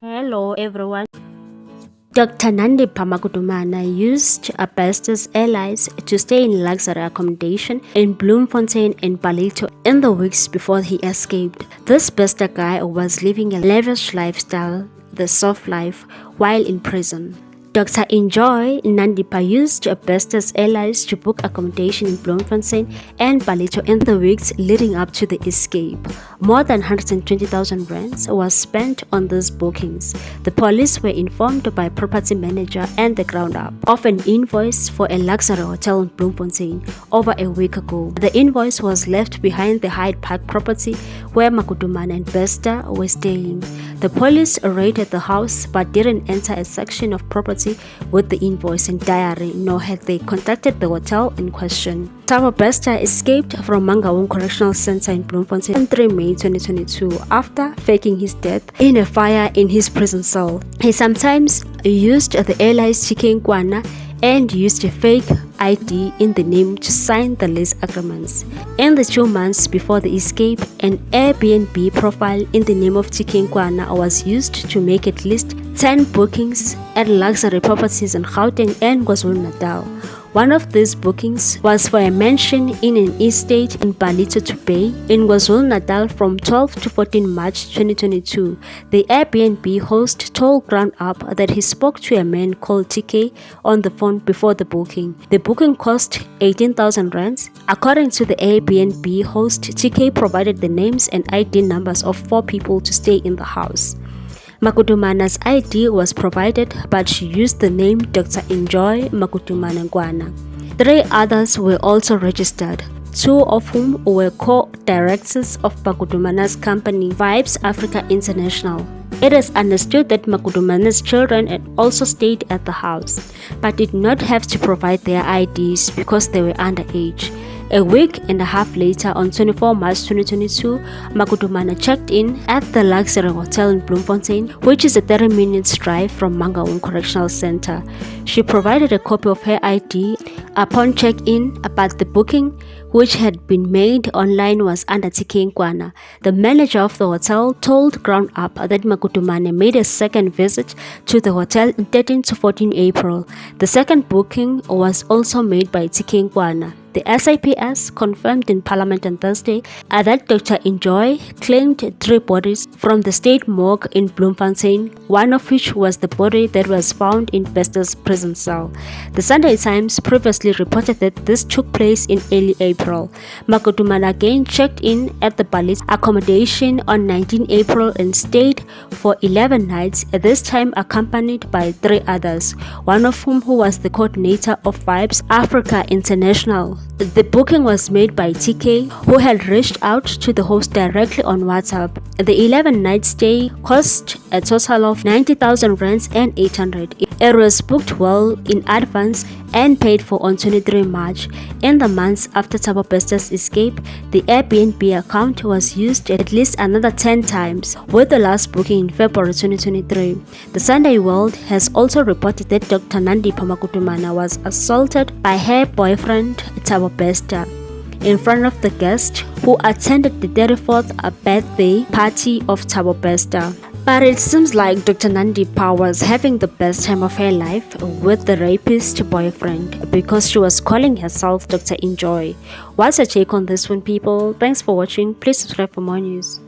Hello everyone. Dr. Nandi Pamakutumana used Bester's allies to stay in luxury accommodation in Bloemfontein and Palito in the weeks before he escaped. This Bester guy was living a lavish lifestyle, the soft life, while in prison. Dr. Enjoy Nandipa used Bester's allies to book accommodation in Bloemfontein and Palito in the weeks leading up to the escape. More than 120,000 rands was spent on these bookings. The police were informed by property manager and the ground up of an invoice for a luxury hotel in Bloemfontein over a week ago. The invoice was left behind the Hyde Park property where Makutumana and Bester were staying. The police raided the house but didn't enter a section of property with the invoice and diary, nor had they contacted the hotel in question. Thabo Bester escaped from Mangaung Correctional Center in Bloemfontein on 3 May 2022 after faking his death in a fire in his prison cell. He sometimes used the allies Chikenkwana and used a fake ID in the name to sign the lease agreements. In the 2 months before the escape, an Airbnb profile in the name of Chikenkwana was used to make at least 10 bookings at luxury properties in Gauteng and KwaZulu-Natal. One of these bookings was for a mansion in an estate in Palito to Bay in KwaZulu-Natal from 12 to 14 March 2022. The Airbnb host told Ground Up that he spoke to a man called TK on the phone before the booking. The booking cost 18,000 rands. According to the Airbnb host, TK provided the names and ID numbers of 4 people to stay in the house. Makutumana's ID was provided, but she used the name Dr. Enjoy Makutumana Ngwana. 3 others were also registered, 2 of whom were co-directors of Makutumana's company, Vibes Africa International. It is understood that Makutumana's children had also stayed at the house, but did not have to provide their IDs because they were underage. A week and a half later, on 24 March 2022, Makutumana checked in at the luxury hotel in Bloemfontein, which is a 30-minute drive from Mangaung Correctional Center. She provided a copy of her ID upon check-in, but the booking, which had been made online, was under Chikenkwana. The manager of the hotel told Ground Up that Makutumana made a second visit to the hotel in 13 to 14 April. The second booking was also made by Chikenkwana. The SAPS confirmed in Parliament on Thursday that Dr. Enjoy claimed 3 bodies from the state morgue in Bloemfontein, one of which was the body that was found in Bester's prison cell. The Sunday Times previously reported that this took place in early April. Makutumana again checked in at the Palito accommodation on 19 April and stayed for 11 nights, at this time accompanied by 3 others, one of whom who was the coordinator of Vibes Africa International. The booking was made by TK, who had reached out to the host directly on WhatsApp. The 11-night stay cost a total of 90,000 rands and 800. It was booked well in advance and paid for on 23 March. In the months after Thabo Bester's escape, the Airbnb account was used at least another 10 times, with the last booking in February 2023. The Sunday World has also reported that Dr. Nandi Pamakutumana was assaulted by her boyfriend Thabo Bester in front of the guests who attended the 34th birthday party of Thabo Bester. But it seems like Dr. Nandipa was having the best time of her life with the rapist boyfriend because she was calling herself Dr. Enjoy. What's your take on this one, people? Thanks for watching. Please subscribe for more news.